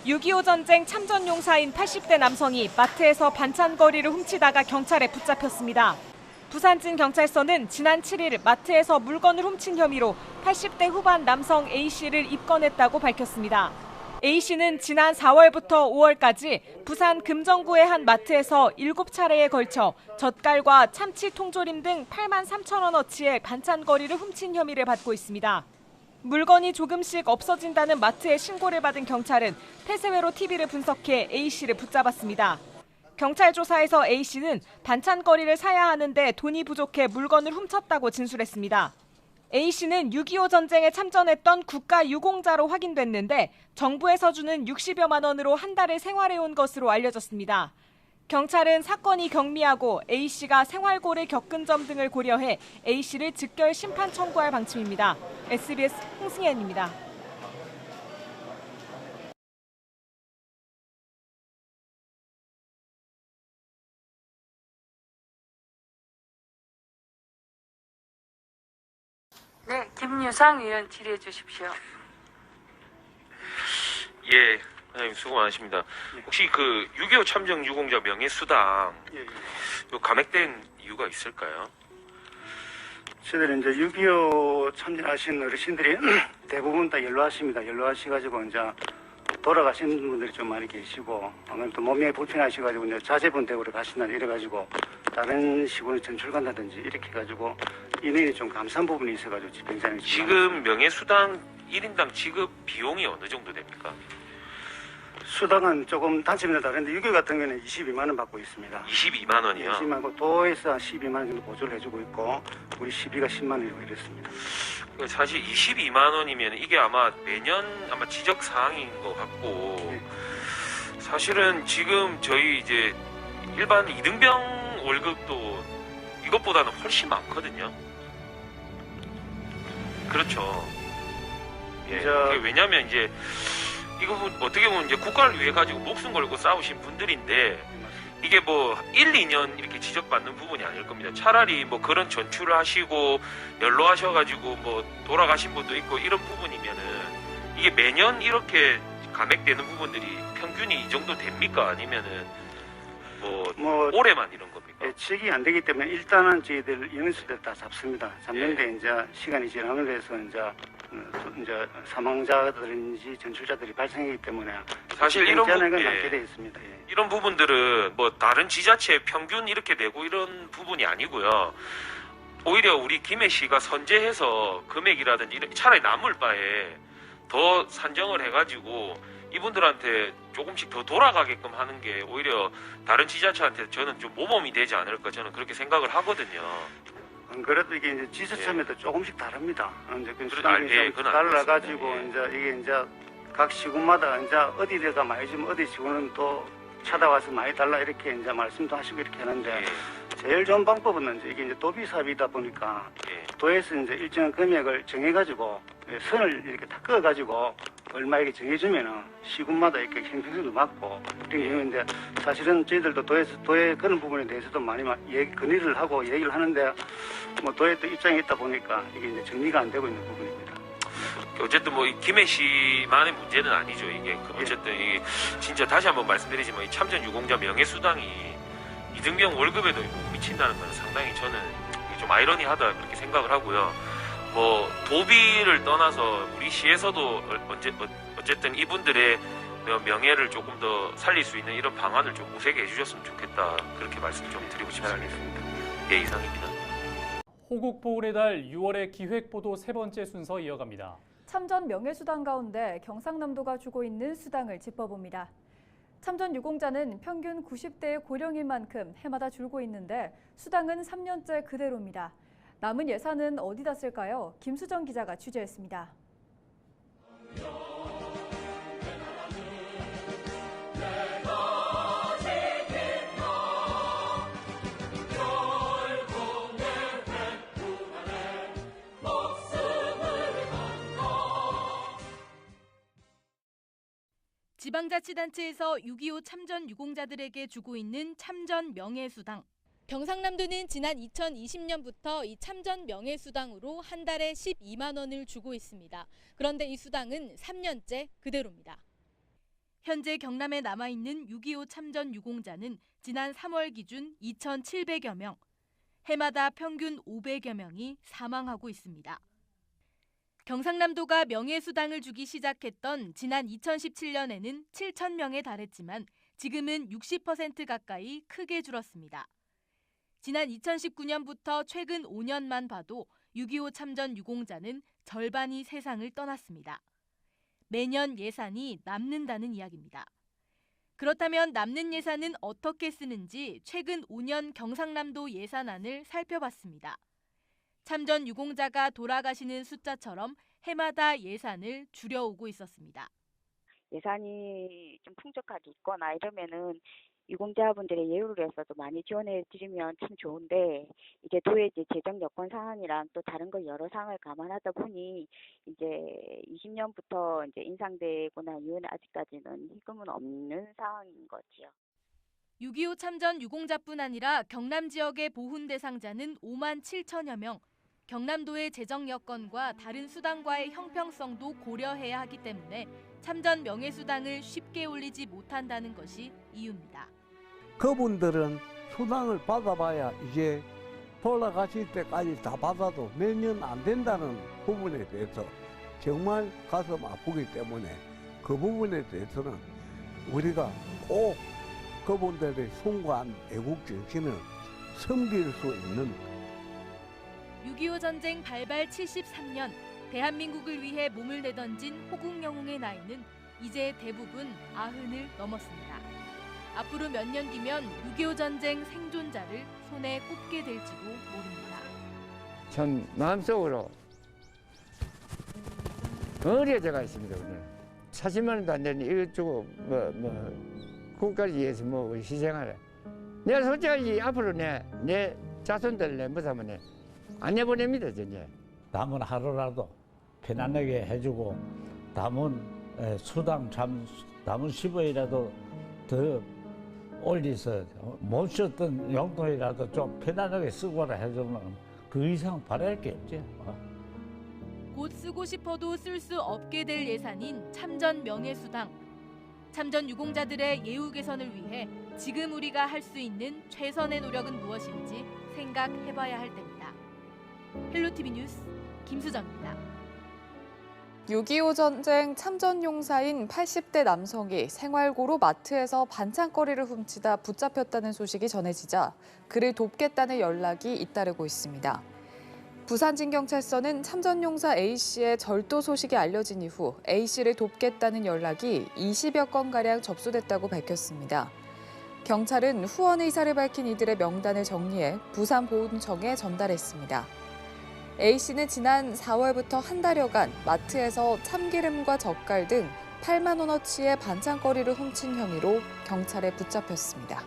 6.25 전쟁 참전용사인 80대 남성이 마트에서 반찬거리를 훔치다가 경찰에 붙잡혔습니다. 부산진경찰서는 지난 7일 마트에서 물건을 훔친 혐의로 80대 후반 남성 A씨를 입건했다고 밝혔습니다. A씨는 지난 4월부터 5월까지 부산 금정구의 한 마트에서 7차례에 걸쳐 젓갈과 참치 통조림 등 8만 3천 원어치의 반찬거리를 훔친 혐의를 받고 있습니다. 물건이 조금씩 없어진다는 마트의 신고를 받은 경찰은 폐쇄회로 TV를 분석해 A씨를 붙잡았습니다. 경찰 조사에서 A씨는 반찬거리를 사야 하는데 돈이 부족해 물건을 훔쳤다고 진술했습니다. A씨는 6.25 전쟁에 참전했던 국가유공자로 확인됐는데 정부에서 주는 60여만 원으로 한 달을 생활해온 것으로 알려졌습니다. 경찰은 사건이 경미하고 A씨가 생활고를 겪은 점 등을 고려해 A씨를 즉결 심판 청구할 방침입니다. SBS 홍승현입니다. 네, 김유상 의원 질의해 주십시오. 예, 사장님 수고 많으십니다. 혹시 그 6.25 참전 유공자 명예수당 감액된 이유가 있을까요? 저희들은 이제 6.25 참전하신 어르신들이 대부분 다 연로하십니다. 연로하셔가지고 이제 돌아가신 분들이 좀 많이 계시고, 아무래도 몸이 불편하셔가지고 이제 자제분 댁으로 가신다 이래가지고 다른 시군에 전출간다든지 이렇게 해가지고 인원이 좀 감소한 부분이 있어가지고 집행자는 지금 명예수당 1인당 지급 비용이 어느 정도 됩니까? 수당은 조금 단체마다 다른데 6.25 같은 경우는 22만 원 받고 있습니다. 22만 원이요? 22만 원, 도에서 12만 원 정도 보조를 해주고 있고 우리 시비가 10만 원이고 이랬습니다. 사실 22만 원이면 이게 아마 매년 아마 지적 사항인 것 같고 사실은 지금 저희 이제 일반 이등병 월급도 이것보다는 훨씬 많거든요. 그렇죠. 예. 왜냐하면 이제 이거 어떻게 보면 이제 국가를 위해 가지고 목숨 걸고 싸우신 분들인데 이게 뭐 1, 2년 이렇게 지적받는 부분이 아닐 겁니다. 차라리 뭐 그런 전출을 하시고 연로하셔가지고 뭐 돌아가신 분도 있고 이런 부분이면은 이게 매년 이렇게 감액되는 부분들이 평균이 이 정도 됩니까? 아니면은 뭐 올해만 이런 겁니까? 예측이 안 되기 때문에 일단은 저희들 연수대 다 잡습니다. 잡는데 이제 시간이 지나면서 이제 사망자들인지 전출자들이 발생하기 때문에 사실 이런 건 남게 돼 있습니다. 예. 이런 부분들은 뭐 다른 지자체 평균 이렇게 되고 이런 부분이 아니고요. 오히려 우리 김해 씨가 선제해서 금액이라든지 차라리 남을 바에 더 산정을 해가지고 이분들한테 조금씩 더 돌아가게끔 하는 게 오히려 다른 지자체한테 저는 좀 모범이 되지 않을까 저는 그렇게 생각을 하거든요. 그래도 이게 이제 지자체마다 조금씩 다릅니다. 이제 그 수당이 좀 달라가지고 이제 이게 이제 각 시군마다 이제 어디가 많이 주면 어디 시군은 또 찾아와서 많이 달라 이렇게 이제 말씀도 하시고 이렇게 하는데 제일 좋은 방법은 이제 이게 이제 도비 사업이다 보니까 도에서 이제 일정한 금액을 정해가지고 선을 이렇게 다 그어가지고 얼마에게 정해주면은 시군마다 이렇게 형평성도 맞고 이런 경우인데 사실은 저희들도 도에 그런 부분에 대해서도 많이 건의를 하고 얘기를 하는데 뭐 도에 또 입장이 있다 보니까 이게 이제 정리가 안 되고 있는 부분입니다. 어쨌든 뭐 김해 씨만의 문제는 아니죠. 이게 어쨌든 이게 진짜 다시 한번 말씀드리지만 이 참전 유공자 명예수당이 이등병 월급에도 미친다는 건 상당히 저는 좀 아이러니하다 그렇게 생각을 하고요. 뭐 도비를 떠나서 우리 시에서도 어쨌든 이분들의 명예를 조금 더 살릴 수 있는 이런 방안을 좀 모색해 해주셨으면 좋겠다 그렇게 말씀 좀 드리고 싶습니다. 예, 이상입니다. 호국 보훈의 달 6월의 기획보도 세 번째 순서 이어갑니다. 참전 명예수당 가운데 경상남도가 주고 있는 수당을 짚어봅니다. 참전 유공자는 평균 90대의 고령인 만큼 해마다 줄고 있는데 수당은 3년째 그대로입니다. 남은 예산은 어디다 쓸까요? 김수정 기자가 취재했습니다. 지방자치단체에서 6.25 참전 유공자들에게 주고 있는 참전 명예수당. 경상남도는 지난 2020년부터 이 참전 명예수당으로 한 달에 12만 원을 주고 있습니다. 그런데 이 수당은 3년째 그대로입니다. 현재 경남에 남아있는 6.25 참전 유공자는 지난 3월 기준 2,700여 명, 해마다 평균 500여 명이 사망하고 있습니다. 경상남도가 명예수당을 주기 시작했던 지난 2017년에는 7,000명에 달했지만 지금은 60% 가까이 크게 줄었습니다. 지난 2019년부터 최근 5년만 봐도 6.25 참전 유공자는 절반이 세상을 떠났습니다. 매년 예산이 남는다는 이야기입니다. 그렇다면 남는 예산은 어떻게 쓰는지 최근 5년 경상남도 예산안을 살펴봤습니다. 참전 유공자가 돌아가시는 숫자처럼 해마다 예산을 줄여오고 있었습니다. 예산이 좀 풍족하게 있거나 이러면은 유공자분들의 예우를 해서도 많이 지원해 드리면 참 좋은데, 이제 도의 이제 재정 여건 상황이랑 또 다른 거 여러 상황을 감안하다 보니 이제 20년부터 이제 인상되고 난 이후에는 아직까지는 희금은 없는 상황인 거지요. 6.25 참전 유공자뿐 아니라 경남 지역의 보훈 대상자는 5만 7천여 명. 경남도의 재정 여건과 다른 수당과의 형평성도 고려해야 하기 때문에 참전 명예수당을 쉽게 올리지 못한다는 것이 이유입니다. 그분들은 수당을 받아봐야 이제 돌아가실 때까지 다 받아도 몇 년 안 된다는 부분에 대해서 정말 가슴 아프기 때문에 그 부분에 대해서는 우리가 꼭 그분들의 숭고한 애국 정신을 섬길 수 있는 6.25 전쟁 발발 73년, 대한민국을 위해 몸을 내던진 호국 영웅의 나이는 이제 대부분 90을 넘었습니다. 앞으로 몇 년 뒤면 6.25 전쟁 생존자를 손에 꼽게 될지도 모릅니다. 참 마음속으로 어려져가 있습니다. 오늘 40만 원도 안 되는 이것저것 국가를 위해서 뭐 희생하래. 내가 솔직히 앞으로 내 자손들 못하면 안 내보냅니다. 전혀. 남은 하루라도 편안하게 해주고 남은 수당 남은 10원이라도 더 올려서 못 썼던 용돈이라도 좀 편안하게 쓰고라 해주면 그 이상 바랄 게 없지. 곧 쓰고 싶어도 쓸 수 없게 될 예산인 참전 명예수당. 참전 유공자들의 예우 개선을 위해 지금 우리가 할 수 있는 최선의 노력은 무엇인지 생각해봐야 할 때입니다. 헬로티비 뉴스 김수정입니다. 6.25 전쟁 참전용사인 80대 남성이 생활고로 마트에서 반찬거리를 훔치다 붙잡혔다는 소식이 전해지자 그를 돕겠다는 연락이 잇따르고 있습니다. 부산진경찰서는 참전용사 A씨의 절도 소식이 알려진 이후 A씨를 돕겠다는 연락이 20여 건가량 접수됐다고 밝혔습니다. 경찰은 후원 의사를 밝힌 이들의 명단을 정리해 부산보훈청에 전달했습니다. A씨는 지난 4월부터 한 달여간 마트에서 참기름과 젓갈 등 8만 원어치의 반찬거리를 훔친 혐의로 경찰에 붙잡혔습니다.